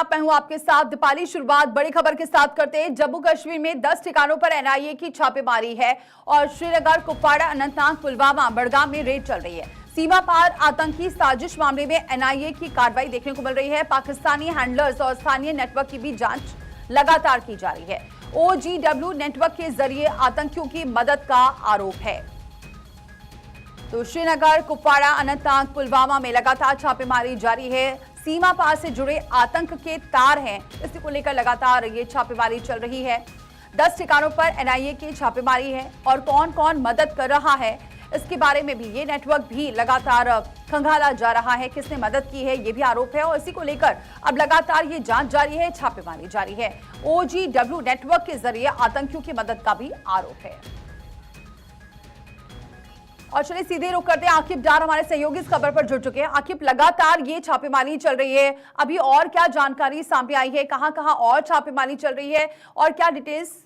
आदाब, मैं हूं आपके साथ दीपाली। शुरुआत बड़ी खबर के साथ करते हैं। जम्मू कश्मीर में 10 ठिकानों पर एनआईए की छापेमारी है और श्रीनगर, कुपवाड़ा, अनंतनाग, पुलवामा, बड़गाम में रेड चल रही है। सीमा पार आतंकी साजिश मामले में एनआईए की कार्रवाई देखने को मिल रही है। पाकिस्तानी हैंडलर्स और स्थानीय नेटवर्क की भी जांच लगातार की जा रही है। OGW नेटवर्क के जरिए आतंकियों की मदद का आरोप है। तो श्रीनगर, कुपवाड़ा, अनंतनाग, पुलवामा में लगातार छापेमारी जारी है। सीमा पार से जुड़े आतंक के तार हैं, इसी को लेकर लगातार ये छापेमारी चल रही है। 10 ठिकानों पर एनआईए की छापेमारी है और कौन कौन मदद कर रहा है इसके बारे में भी ये नेटवर्क भी लगातार खंगाला जा रहा है। किसने मदद की है ये भी आरोप है और इसी को लेकर अब लगातार ये जांच जारी है, छापेमारी जारी है। OGW नेटवर्क के जरिए आतंकियों की मदद का भी आरोप है। और चलिए सीधे रुक करते हैं। आकिब डार हमारे सहयोगी इस खबर पर जुड़ चुके हैं। आकिब, लगातार ये छापेमारी चल रही है, अभी और क्या जानकारी सामने आई है? कहां कहां और छापेमारी चल रही है और क्या डिटेल्स?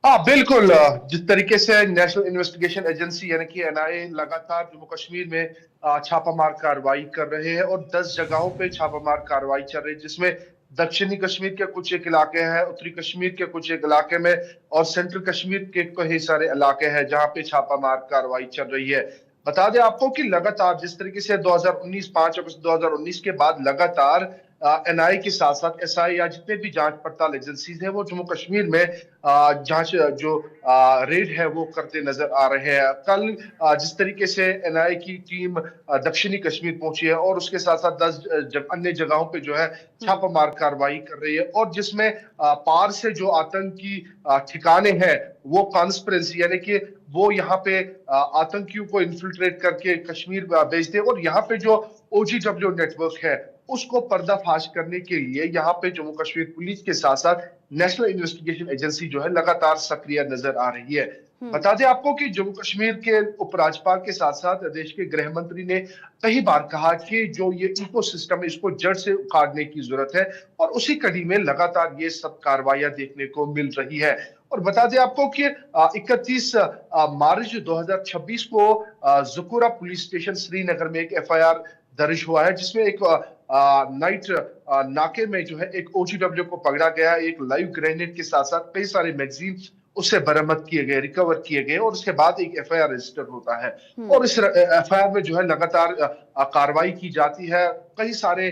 हाँ बिल्कुल, जिस तरीके से नेशनल इन्वेस्टिगेशन एजेंसी यानी कि एनआईए लगातार जम्मू कश्मीर में छापामार कार्रवाई कर रहे हैं और 10 जगहों पे छापामार कार्रवाई चल रही है, जिसमें दक्षिणी कश्मीर के कुछ एक इलाके हैं, उत्तरी कश्मीर के कुछ एक इलाके में और सेंट्रल कश्मीर के कई सारे इलाके हैं जहां पे छापामार कार्रवाई चल रही है। बता दें आपको कि लगातार जिस तरीके से 2019 5 अगस्त 2019 के बाद लगातार एनआईए के साथ साथ एसआई या जितने भी जांच पड़ताल एजेंसीज हैं वो जम्मू कश्मीर में जांच जो रेड है वो करते नजर आ रहे हैं। कल जिस तरीके से एनआईए की टीम दक्षिणी कश्मीर पहुंची है और उसके साथ साथ 10 अन्य जगहों पे जो है छापामार कार्रवाई कर रही है और जिसमें पार से जो आतंकी ठिकाने हैं वो कॉन्स्पिरेंसी यानी कि वो यहाँ पे आतंकियों को इन्फिल्ट्रेट करके कश्मीर भेजते हैं और यहाँ पे जो OGW नेटवर्क है उसको पर्दाफाश करने के लिए यहाँ पे जम्मू कश्मीर पुलिस के साथ साथ नेशनल इन्वेस्टिगेशन एजेंसी जो है लगातार सक्रिय नजर आ रही है। बता दें आपको कि जम्मू कश्मीर के उपराज्यपाल के साथ साथ देश के गृह मंत्री ने कई बार कहा कि जो ये इकोसिस्टम है इसको जड़ से उखाड़ने की जरूरत है और उसी कड़ी में लगातार ये सब कार्रवाइयां देखने को मिल रही है। और बता दें आपको कि 31 मार्च 2026 को ज़कुरा पुलिस स्टेशन श्रीनगर में एक FIR दर्ज हुआ है जिसमें एक नाइट नाके में जो है एक OGW को पकड़ा गया, एक लाइव ग्रेनेड के साथ साथ कई सारे मैगजीन उससे बरामद किए गए, रिकवर किए गए और उसके बाद एक FIR रजिस्टर होता है और इस FIR में जो है लगातार कार्रवाई की जाती है। कई सारे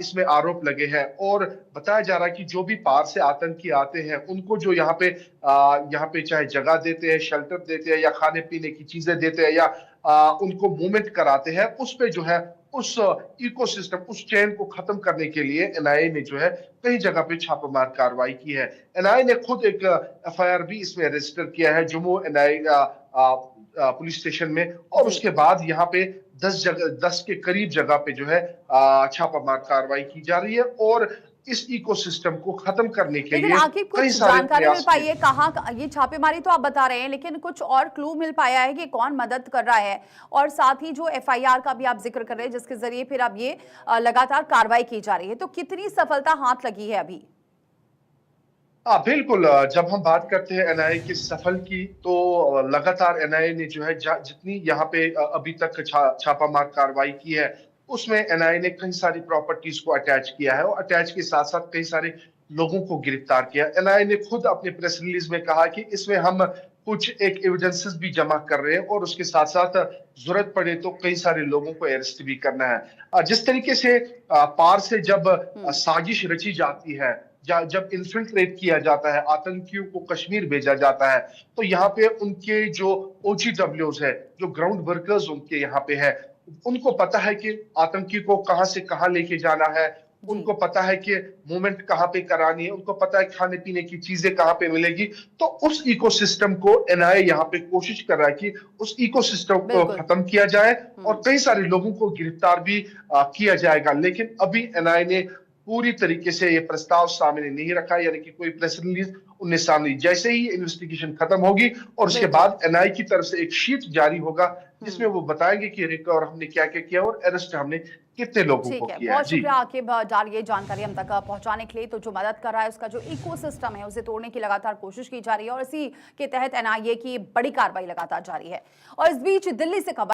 इसमें आरोप लगे हैं और बताया जा रहा है कि जो भी पार से आतंकी आते हैं उनको जो यहाँ पे चाहे जगह देते हैं, शेल्टर देते हैं या खाने पीने की चीजें देते हैं या उनको मूवमेंट कराते हैं, उस पे जो है उस इकोसिस्टम उस चेन को खत्म करने के लिए एनआईए ने जो है कई जगह पे छापामार कार्रवाई की है। एनआईए ने खुद एक FIR भी इसमें रजिस्टर किया है जम्मू एनआईए पुलिस स्टेशन में और उसके बाद यहाँ पे 10 के करीब जगह पे जो है छापामार कार्रवाई की जा रही है और इस इकोसिस्टम को खत्म करने के लिए आखिर कुछ जानकारी मिल पाई है? कहाँ ये छापेमारी तो आप बता रहे हैं लेकिन कुछ और क्लू मिल पाया है कि कौन मदद कर रहा है? और साथ ही जो FIR का भी आप जिक्र कर रहे हैं जिसके जरिए फिर अब ये लगातार कार्रवाई की जा रही है, तो कितनी सफलता हाथ लगी है अभी? हाँ बिल्कुल, जब हम बात करते हैं एनआईए की सफल की तो लगातार एनआईए ने जो है जितनी यहाँ पे अभी तक छापामार कार्रवाई की है उसमें एनआईए ने कई सारी प्रॉपर्टीज को अटैच किया है और अटैच के साथ साथ कई सारे लोगों को गिरफ्तार किया। एनआईए ने खुद अपने प्रेस रिलीज में कहा कि इसमें हम कुछ एक एविडेंसेस भी जमा कर रहे हैं और उसके साथ साथ जरूरत पड़े तो कई सारे लोगों को अरेस्ट भी करना है। जिस तरीके से पार से जब साजिश रची जाती है, जब इन्फिल्ट्रेट किया जाता है, आतंकियों को कश्मीर भेजा जाता है, तो यहाँ पे उनके जो OGWs है, जो ग्राउंड वर्कर्स उनके यहाँ पे है, उनको पता है कि आतंकी को कहां से कहां लेके जाना है, उनको पता है कि मूवमेंट कहां पे करानी है, उनको पता है खाने पीने की चीजें कहां पे मिलेगी। तो उस इकोसिस्टम को एनआईए यहाँ पे कोशिश कर रहा है कि उस इकोसिस्टम को खत्म किया जाए और कई सारे लोगों को गिरफ्तार भी किया जाएगा। लेकिन अभी एनआईए ने पूरी तरीके से ये प्रस्ताव सामने नहीं रखा, यानी कि कोई प्रेस रिलीज उन्हें सामने जैसे ही इन्वेस्टिगेशन खत्म होगी और उसके बाद एनआईए की तरफ से एक शीट जारी होगा जिसमें वो बताएंगे कि रिकवर हमने क्या क्या किया और अरेस्ट हमने कितने लोगों को किया। बहुत शुक्रिया आकिब डार ये जानकारी हम तक पहुंचाने के लिए। तो जो मदद कर रहा है उसका जो इकोसिस्टम है उसे तोड़ने की लगातार कोशिश की जा रही है और इसी के तहत एनआईए की बड़ी कार्रवाई लगातार जारी है। और इस बीच दिल्ली से खबर